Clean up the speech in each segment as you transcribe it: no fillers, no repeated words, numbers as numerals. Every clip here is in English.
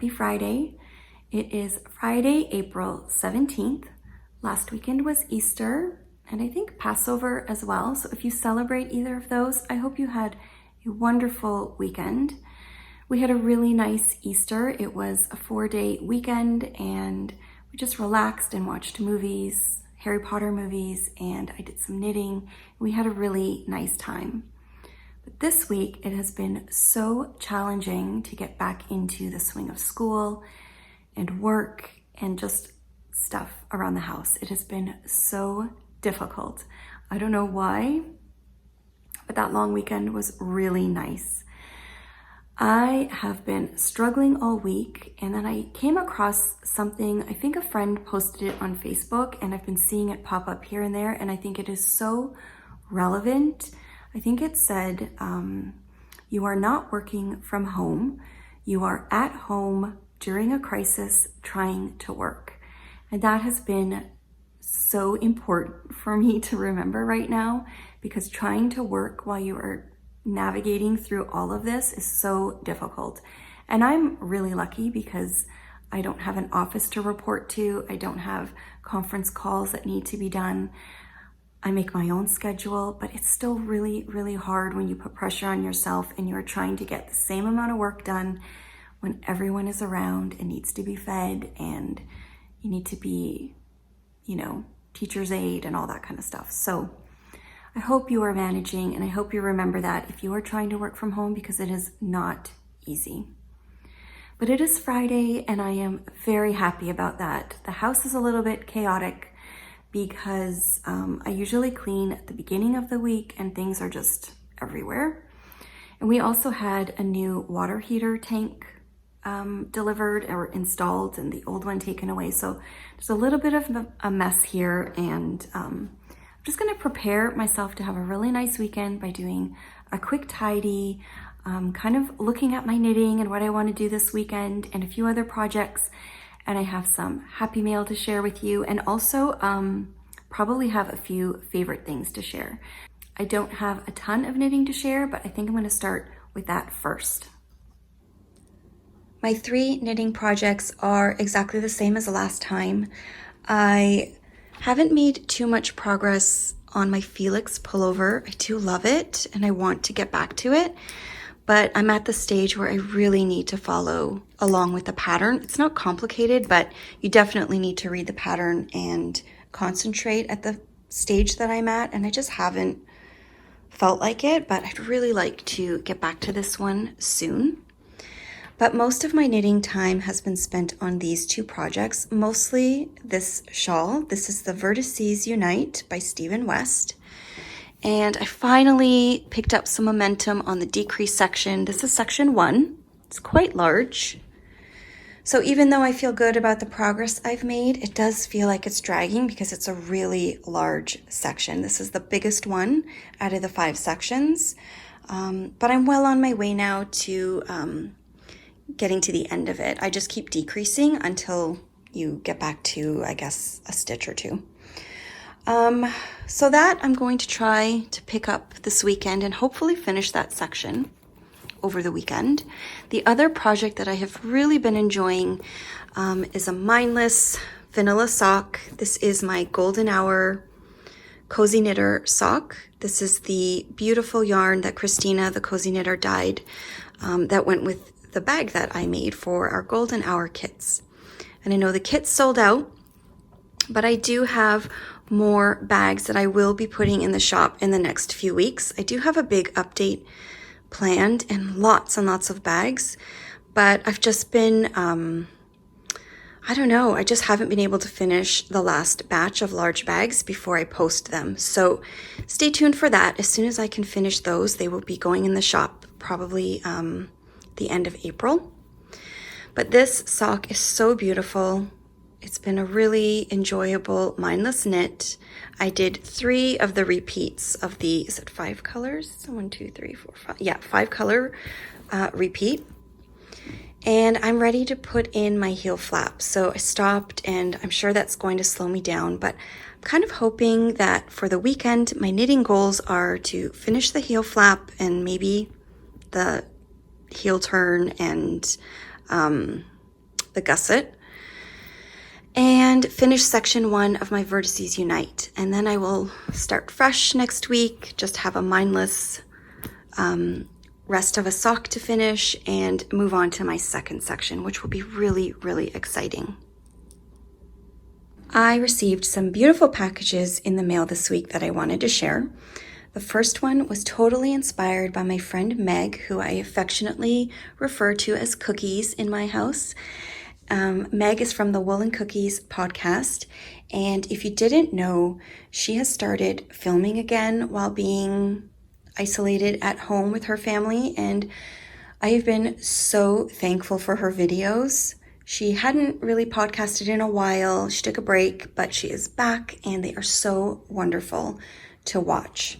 Happy Friday. It is Friday, April 17th. Last weekend was Easter and I think Passover as well. So if you celebrate either of those, I hope you had a wonderful weekend. We had a really nice Easter. It was a 4-day weekend and we just relaxed and watched movies, Harry Potter movies, and I did some knitting. We had a really nice time. But this week, it has been so challenging to get back into the swing of school and work and just stuff around the house. It has been so difficult. I don't know why, but that long weekend was really nice. I have been struggling all week, and then I came across something, I think a friend posted it on Facebook, and I've been seeing it pop up here and there, and I think it is so relevant. I think it said, you are not working from home, you are at home during a crisis trying to work. And that has been so important for me to remember right now, because trying to work while you are navigating through all of this is so difficult. And I'm really lucky because I don't have an office to report to. I don't have conference calls that need to be done. I make my own schedule, but it's still really, really hard when you put pressure on yourself and you're trying to get the same amount of work done when everyone is around and needs to be fed and you need to be, teacher's aide and all that kind of stuff. So I hope you are managing, and I hope you remember that if you are trying to work from home, because it is not easy. But it is Friday and I am very happy about that. The house is a little bit chaotic because I usually clean at the beginning of the week and things are just everywhere. And we also had a new water heater tank delivered or installed and the old one taken away. So there's a little bit of a mess here, and I'm just gonna prepare myself to have a really nice weekend by doing a quick tidy, kind of looking at my knitting and what I wanna do this weekend and a few other projects. And I have some happy mail to share with you, and also probably have a few favorite things to share. I don't have a ton of knitting to share, but I think I'm gonna start with that first. My 3 knitting projects are exactly the same as the last time. I haven't made too much progress on my Felix pullover. I do love it and I want to get back to it, but I'm at the stage where I really need to follow along with the pattern. It's not complicated, but you definitely need to read the pattern and concentrate at the stage that I'm at, and I just haven't felt like it, but I'd really like to get back to this one soon. But most of my knitting time has been spent on these 2 projects, mostly this shawl. This is the Vertices Unite by Stephen West. And I finally picked up some momentum on the decrease section. This is section 1. It's quite large. So even though I feel good about the progress I've made, it does feel like it's dragging because it's a really large section. This is the biggest one out of the 5 sections. But I'm well on my way now to getting to the end of it. I just keep decreasing until you get back to, I guess, a stitch or 2. So that I'm going to try to pick up this weekend and hopefully finish that section over the weekend. The other project that I have really been enjoying is a mindless vanilla sock. This is my Golden Hour Cozy Knitter sock. This is the beautiful yarn that Christina, the Cozy Knitter, dyed that went with the bag that I made for our Golden Hour kits. And I know the kits sold out, but I do have more bags that I will be putting in the shop in the next few weeks. I do have a big update planned and lots of bags, but I've just been, I don't know, I just haven't been able to finish the last batch of large bags before I post them. So stay tuned for that. As soon as I can finish those, they will be going in the shop probably the end of April. But this sock is so beautiful. It's been a really enjoyable mindless knit. I did 3 of the repeats of the, is it 5 colors? 1, 2, 3, 4, 5. Yeah, 5 color repeat. And I'm ready to put in my heel flap. So I stopped, and I'm sure that's going to slow me down, but I'm kind of hoping that for the weekend, my knitting goals are to finish the heel flap and maybe the heel turn and the gusset, and finish section 1 of my Vertices Unite. And then I will start fresh next week, just have a mindless rest of a sock to finish and move on to my second section, which will be really, really exciting. I received some beautiful packages in the mail this week that I wanted to share. The first one was totally inspired by my friend Meg, who I affectionately refer to as Cookies in my house. Meg is from the Wool and Cookies podcast, and if you didn't know, she has started filming again while being isolated at home with her family, and I have been so thankful for her videos. She hadn't really podcasted in a while. She took a break, but she is back, and they are so wonderful to watch.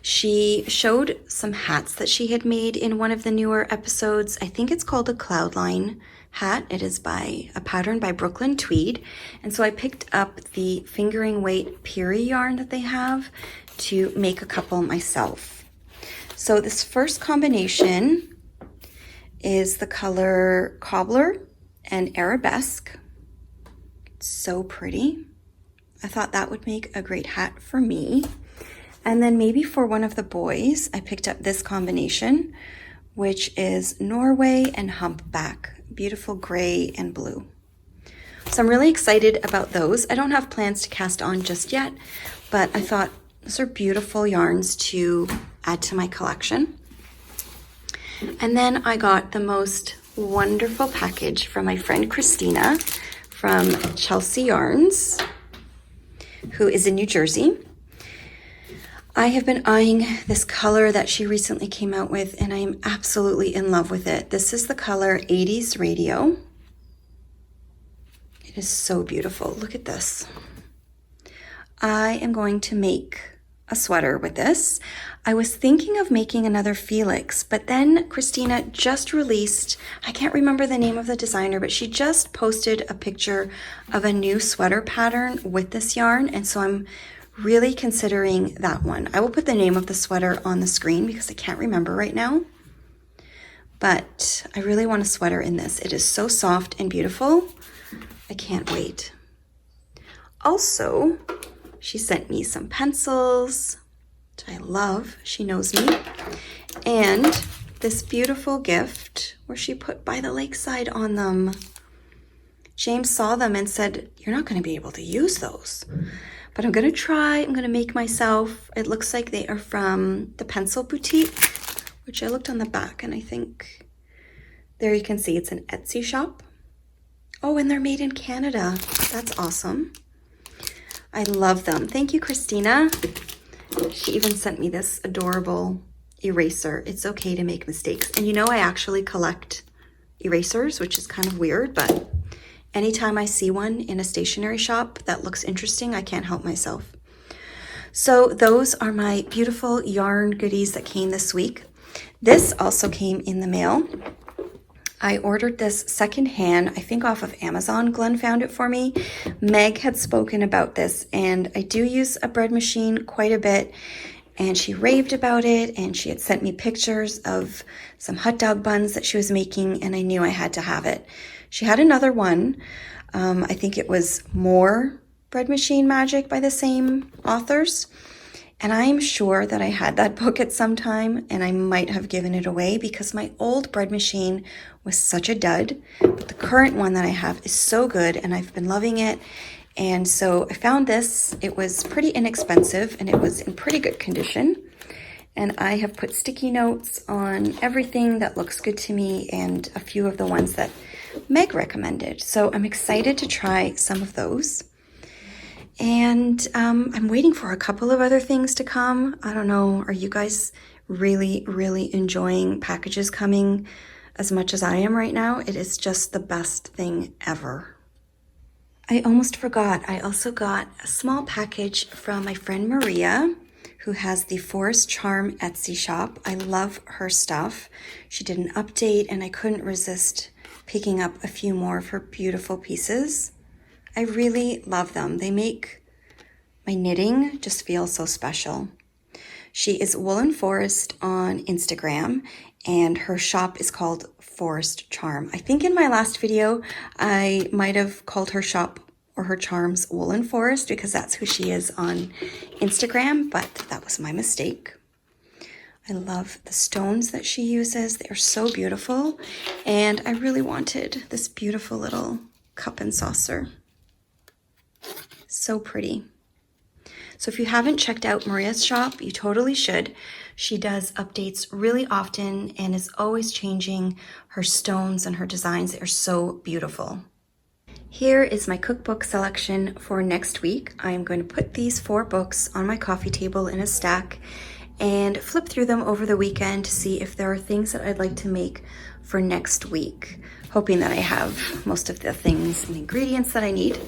She showed some hats that she had made in one of the newer episodes. I think it's called a Cloudline hat. It is by a pattern by Brooklyn Tweed. And so I picked up the fingering weight Piri yarn that they have to make a couple myself. So this first combination is the color Cobbler and Arabesque. It's so pretty. I thought that would make a great hat for me. And then maybe for one of the boys, I picked up this combination, which is Norway and Humpback. Beautiful gray and blue. So I'm really excited about those. I don't have plans to cast on just yet, but I thought those are beautiful yarns to add to my collection. And then I got the most wonderful package from my friend Christina from Chelsea Yarns, who is in New Jersey. I have been eyeing this color that she recently came out with, and I am absolutely in love with it. This is the color 80s Radio. It is so beautiful. Look at this. I am going to make a sweater with this. I was thinking of making another Felix, but then Christina just released, I can't remember the name of the designer, but she just posted a picture of a new sweater pattern with this yarn, and so I'm really considering that one. I will put the name of the sweater on the screen because I can't remember right now, but I really want a sweater in this. It is so soft and beautiful. I can't wait. Also, she sent me some pencils, which I love. She knows me. And this beautiful gift where she put By the Lakeside on them. James saw them and said, "You're not going to be able to use those." But I'm going to try. I'm going to make myself. It looks like they are from the Pencil Boutique, which I looked on the back, and I think there you can see it's an Etsy shop. Oh, and they're made in Canada. That's awesome. I love them. Thank you, Christina. She even sent me this adorable eraser. It's okay to make mistakes. And you know, I actually collect erasers, which is kind of weird, but anytime I see one in a stationery shop that looks interesting, I can't help myself. So those are my beautiful yarn goodies that came this week. This also came in the mail. I ordered this secondhand, I think off of Amazon. Glenn found it for me. Meg had spoken about this, and I do use a bread machine quite a bit, and she raved about it, and she had sent me pictures of some hot dog buns that she was making, and I knew I had to have it. She had another one. I think it was More Bread Machine Magic by the same authors. And I'm sure that I had that book at some time, and I might have given it away because my old bread machine was such a dud. But the current one that I have is so good, and I've been loving it. And so I found this. It was pretty inexpensive, and it was in pretty good condition. And I have put sticky notes on everything that looks good to me and a few of the ones that Meg recommended. So I'm excited to try some of those. And I'm waiting for a couple of other things to come. I don't know, are you guys really, really enjoying packages coming as much as I am right now? It is just the best thing ever. I almost forgot, I also got a small package from my friend Maria, who has the Forest Charm Etsy shop. I love her stuff. She did an update, and I couldn't resist picking up a few more of her beautiful pieces. I really love them. They make my knitting just feel so special. She is Woolen Forest on Instagram, and her shop is called Forest Charm. I think in my last video, I might have called her shop or her charms Woolen Forest because that's who she is on Instagram, but that was my mistake. I love the stones that she uses. They are so beautiful, and I really wanted this beautiful little cup and saucer. So pretty. So if you haven't checked out Maria's shop, you totally should. She does updates really often and is always changing her stones and her designs. They are so beautiful. Here is my cookbook selection for next week. I am going to put these 4 books on my coffee table in a stack and flip through them over the weekend to see if there are things that I'd like to make for next week, hoping that I have most of the things and ingredients that I need.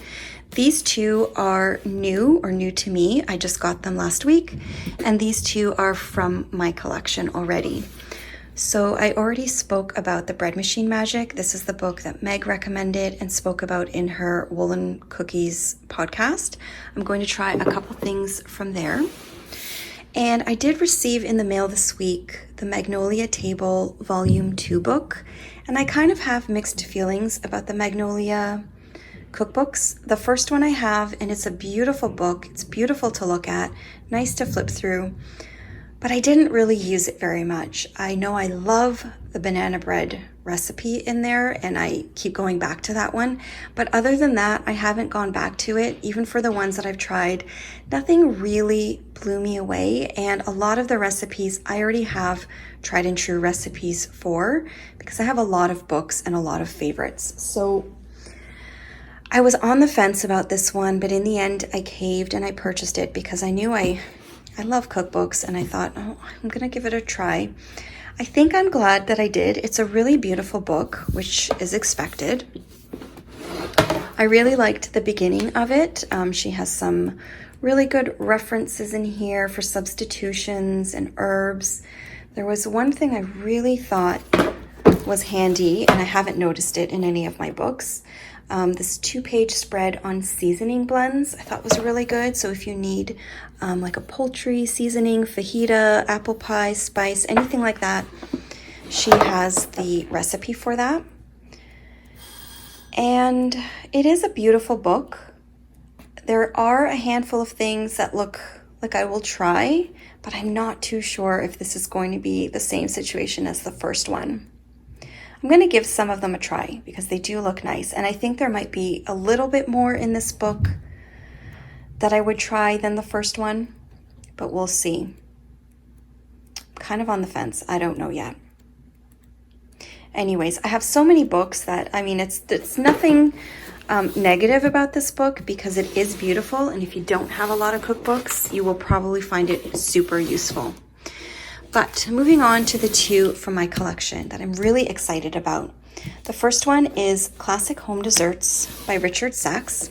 These 2 are new to me. I just got them last week, and these 2 are from my collection already. So I already spoke about the Bread Machine Magic. This is the book that Meg recommended and spoke about in her Woolen Cookies podcast. I'm going to try a couple things from there. And I did receive in the mail this week the Magnolia Table Volume 2 book, and I kind of have mixed feelings about the Magnolia cookbooks. The first one I have, and it's a beautiful book. It's beautiful to look at, nice to flip through, but I didn't really use it very much. I know I love the banana bread recipe in there, and I keep going back to that one. But other than that, I haven't gone back to it. Even for the ones that I've tried, nothing really blew me away. And a lot of the recipes I already have tried and true recipes for, because I have a lot of books and a lot of favorites. So I was on the fence about this one, but in the end I caved and I purchased it because I knew I love cookbooks, and I thought, oh, I'm gonna give it a try. I think I'm glad that I did. It's a really beautiful book, which is expected. I really liked the beginning of it. She has some really good references in here for substitutions and herbs. There was one thing I really thought was handy, and I haven't noticed it in any of my books. This 2-page spread on seasoning blends I thought was really good. So if you need like a poultry seasoning, fajita, apple pie, spice, anything like that, she has the recipe for that. And it is a beautiful book. There are a handful of things that look like I will try, but I'm not too sure if this is going to be the same situation as the first one. I'm going to give some of them a try because they do look nice, and I think there might be a little bit more in this book that I would try than the first one, but we'll see. I'm kind of on the fence. I don't know yet. Anyways, I have so many books that, I mean, it's nothing negative about this book because it is beautiful, and if you don't have a lot of cookbooks, you will probably find it super useful. But moving on to the 2 from my collection that I'm really excited about. The first one is Classic Home Desserts by Richard Sachs.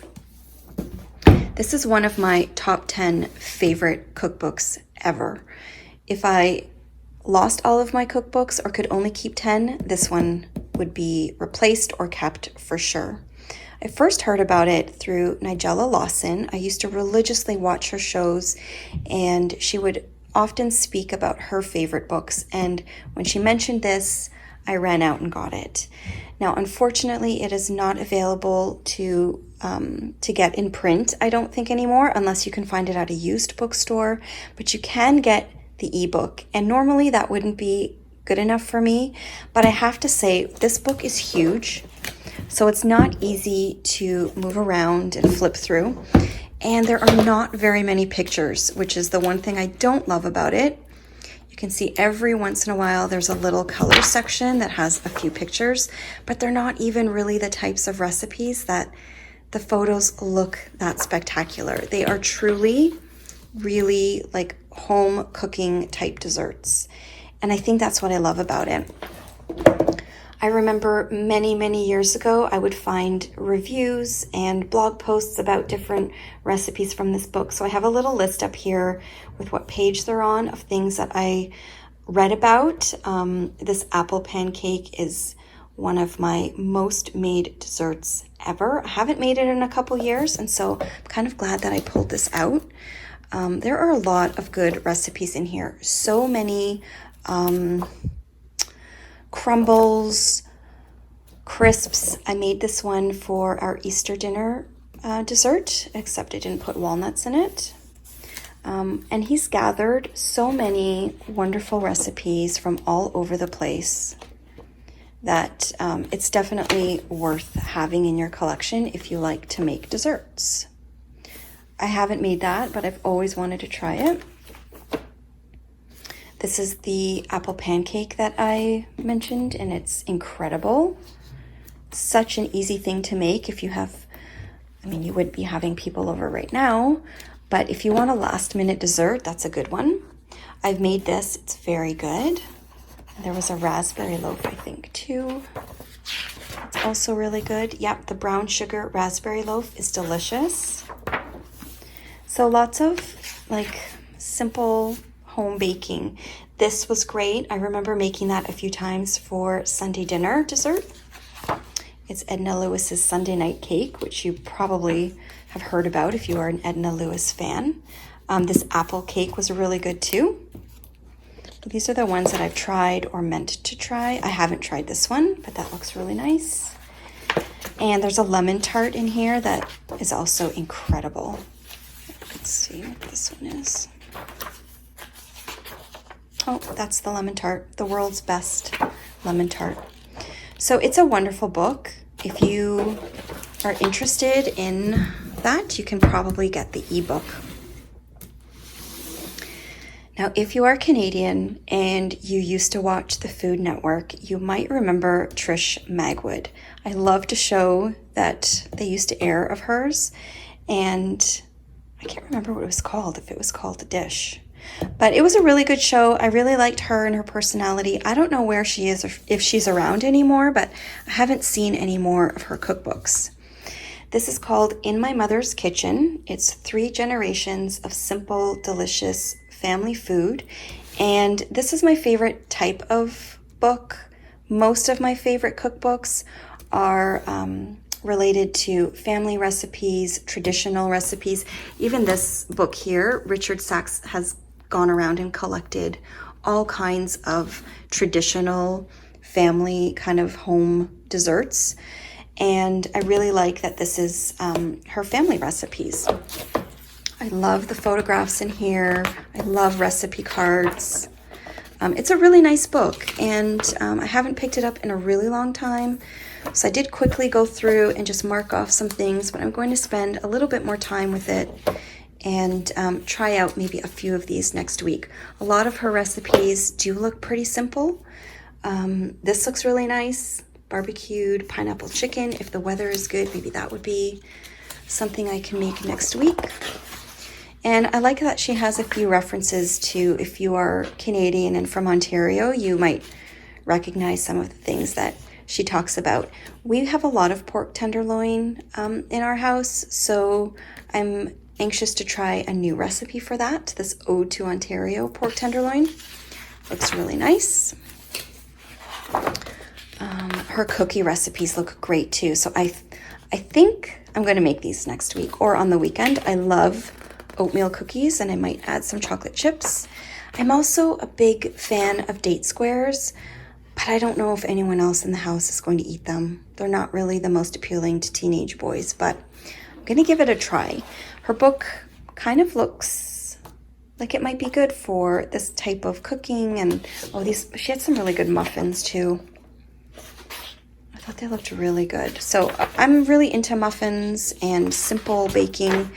This is one of my top 10 favorite cookbooks ever. If I lost all of my cookbooks or could only keep 10, this one would be replaced or kept for sure. I first heard about it through Nigella Lawson. I used to religiously watch her shows, and she would often speak about her favorite books, and when she mentioned this, I ran out and got it. Now, unfortunately, it is not available to get in print, I don't think anymore, unless you can find it at a used bookstore, but you can get the ebook, and normally that wouldn't be good enough for me, but I have to say, this book is huge, so it's not easy to move around and flip through. And there are not very many pictures, which is the one thing I don't love about it. You can see every once in a while there's a little color section that has a few pictures, but they're not even really the types of recipes that the photos look that spectacular. They are truly, really like home cooking type desserts. And I think that's what I love about it. I remember many, many years ago, I would find reviews and blog posts about different recipes from this book. So I have a little list up here with what page they're on of things that I read about. This apple pancake is one of my most made desserts ever. I haven't made it in a couple years, and so I'm kind of glad that I pulled this out. There are a lot of good recipes in here. So many crumbles, crisps. I made this one for our Easter dinner dessert, except I didn't put walnuts in it. And he's gathered so many wonderful recipes from all over the place that it's definitely worth having in your collection if you like to make desserts. I haven't made that, but I've always wanted to try it. This is the apple pancake that I mentioned, and it's incredible. Such an easy thing to make if you have, I mean, you would be having people over right now, but if you want a last minute dessert, that's a good one. I've made this, it's very good. There was a raspberry loaf, I think, too. It's also really good. Yep, the brown sugar raspberry loaf is delicious. So lots of like simple home baking. This was great. I remember making that a few times for Sunday dinner dessert. It's Edna Lewis's Sunday night cake, which you probably have heard about if you are an Edna Lewis fan. This apple cake was really good too. These are the ones that I've tried or meant to try. I haven't tried this one, but that looks really nice. And there's a lemon tart in here that is also incredible. Let's see what this one is. Oh, that's the lemon tart, the world's best lemon tart. So it's a wonderful book. If you are interested in that, you can probably get the ebook. Now, if you are Canadian and you used to watch the Food Network, you might remember Trish Magwood. I loved a show that they used to air of hers, and I can't remember what it was called, if it was called The Dish. But it was a really good show. I really liked her and her personality. I don't know where she is or if she's around anymore, but I haven't seen any more of her cookbooks. This is called In My Mother's Kitchen. It's 3 generations of simple, delicious family food. And this is my favorite type of book. Most of my favorite cookbooks are related to family recipes, traditional recipes. Even this book here, Richard Sachs has gone around and collected all kinds of traditional family kind of home desserts. And I really like that this is her family recipes. I love the photographs in here. I love recipe cards. It's a really nice book, and I haven't picked it up in a really long time. So I did quickly go through and just mark off some things, but I'm going to spend a little bit more time with it and try out maybe a few of these next week. A lot of her recipes do look pretty simple. This looks really nice. Barbecued pineapple chicken. If the weather is good, maybe that would be something I can make next week. And I like that she has a few references to, if you are Canadian and from Ontario, you might recognize some of the things that she talks about. We have a lot of pork tenderloin in our house, so I'm anxious to try a new recipe for that. This Ode to Ontario pork tenderloin looks really nice. Her cookie recipes look great too, so I think I'm going to make these next week or on the weekend. I love oatmeal cookies, and I might add some chocolate chips. I'm also a big fan of date squares, but I don't know if anyone else in the house is going to eat them. They're not really the most appealing to teenage boys, but I'm going to give it a try. Her book kind of looks like it might be good for this type of cooking, and she had some really good muffins too. I thought they looked really good. So I'm really into muffins and simple baking,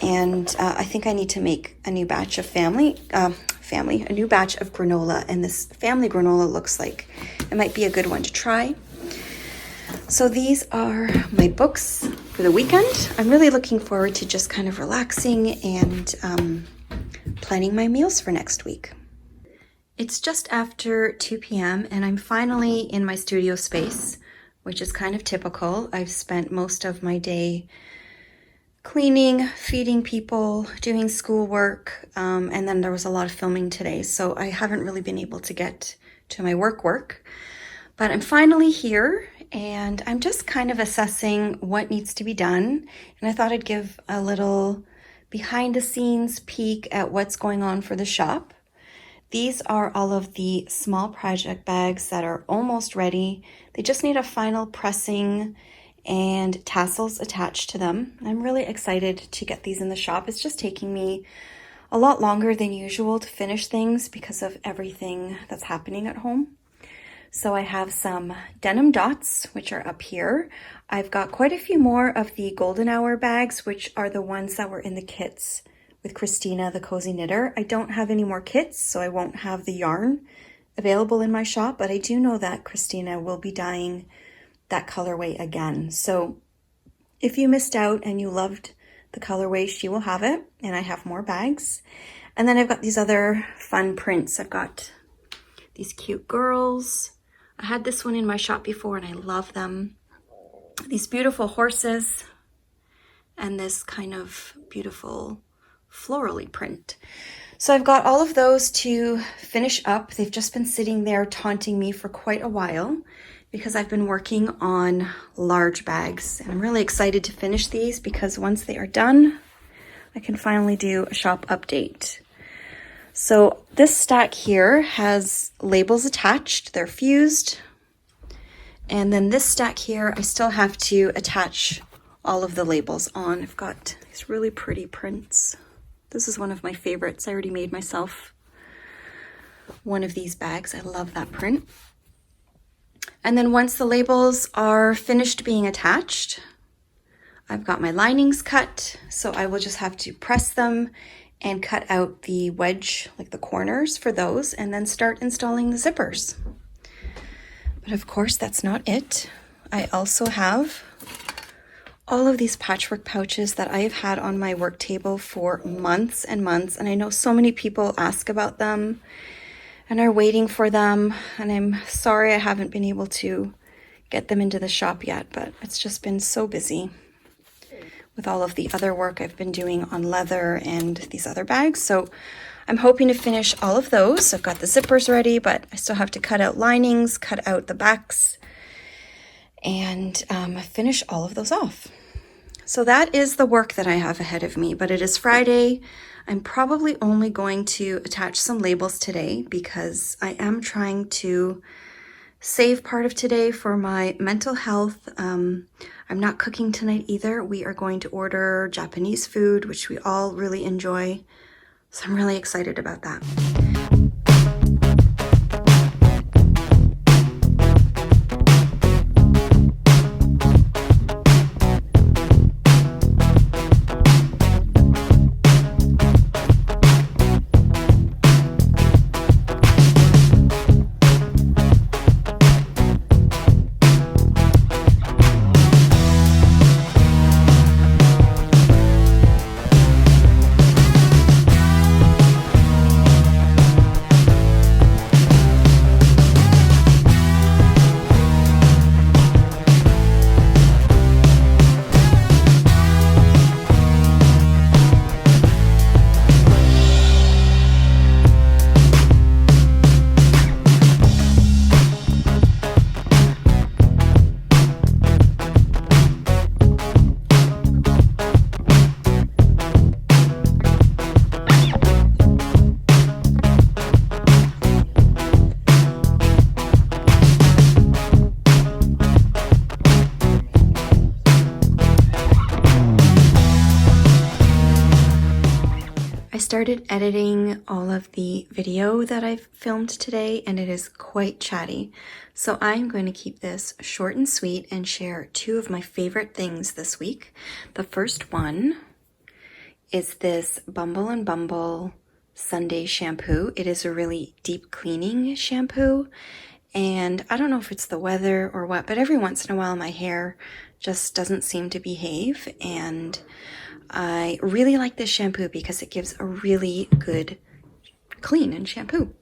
and I think I need to make a new batch of a new batch of granola, and this family granola looks like it might be a good one to try. So these are my books for the weekend. I'm really looking forward to just kind of relaxing and planning my meals for next week. It's just after 2 p.m. and I'm finally in my studio space, which is kind of typical. I've spent most of my day cleaning, feeding people, doing schoolwork, and then there was a lot of filming today, so I haven't really been able to get to my work. But I'm finally here and I'm just kind of assessing what needs to be done. And I thought I'd give a little behind the scenes peek at what's going on for the shop. These are all of the small project bags that are almost ready. They just need a final pressing and tassels attached to them. I'm really excited to get these in the shop. It's just taking me a lot longer than usual to finish things because of everything that's happening at home. So I have some denim dots, which are up here. I've got quite a few more of the golden hour bags, which are the ones that were in the kits with Christina, the cozy knitter. I don't have any more kits, so I won't have the yarn available in my shop, but I do know that Christina will be dyeing that colorway again. So if you missed out and you loved the colorway, she will have it, and I have more bags. And then I've got these other fun prints. I've got these cute girls. I had this one in my shop before and I love them. These beautiful horses and this kind of beautiful florally print. So I've got all of those to finish up. They've just been sitting there taunting me for quite a while because I've been working on large bags. And I'm really excited to finish these because once they are done, I can finally do a shop update. So this stack here has labels attached, they're fused. And then this stack here, I still have to attach all of the labels on. I've got these really pretty prints. This is one of my favorites. I already made myself one of these bags. I love that print. And then once the labels are finished being attached, I've got my linings cut. So I will just have to press them and cut out the wedge, like the corners for those, and then start installing the zippers. But of course, that's not it. I also have all of these patchwork pouches that I have had on my work table for months and months, and I know so many people ask about them and are waiting for them, and I'm sorry I haven't been able to get them into the shop yet, but it's just been so busy with all of the other work I've been doing on leather and these other bags. So I'm hoping to finish all of those. I've got the zippers ready, but I still have to cut out linings, cut out the backs, and finish all of those off. So that is the work that I have ahead of me, but it is Friday. I'm probably only going to attach some labels today because I am trying to save part of today for my mental health. I'm not cooking tonight either. We are going to order Japanese food, which we all really enjoy. So I'm really excited about that. Started editing all of the video that I've filmed today, and it is quite chatty. So I'm going to keep this short and sweet and share two of my favorite things this week. The first one is this Bumble and Bumble Sunday shampoo. It is a really deep cleaning shampoo, and I don't know if it's the weather or what, but every once in a while my hair just doesn't seem to behave, and I really like this shampoo because it gives a really good clean and shampoo.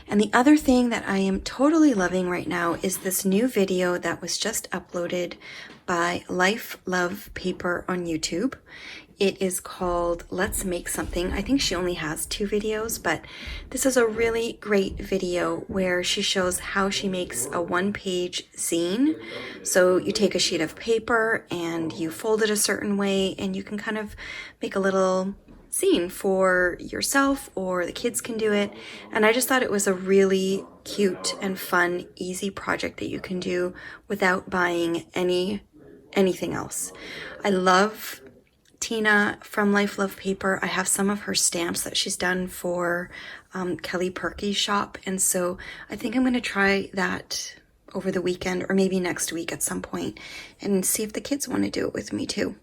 And the other thing that I am totally loving right now is this new video that was just uploaded by Life Love Paper on YouTube. It is called Let's Make Something. I think she only has 2 videos, but this is a really great video where she shows how she makes a 1-page zine. So you take a sheet of paper and you fold it a certain way, and you can kind of make a little zine for yourself, or the kids can do it. And I just thought it was a really cute and fun, easy project that you can do without buying anything else. I love Tina from Life Love Paper. I have some of her stamps that she's done for Kelly Perky's shop, and so I think I'm going to try that over the weekend, or maybe next week at some point, and see if the kids want to do it with me too.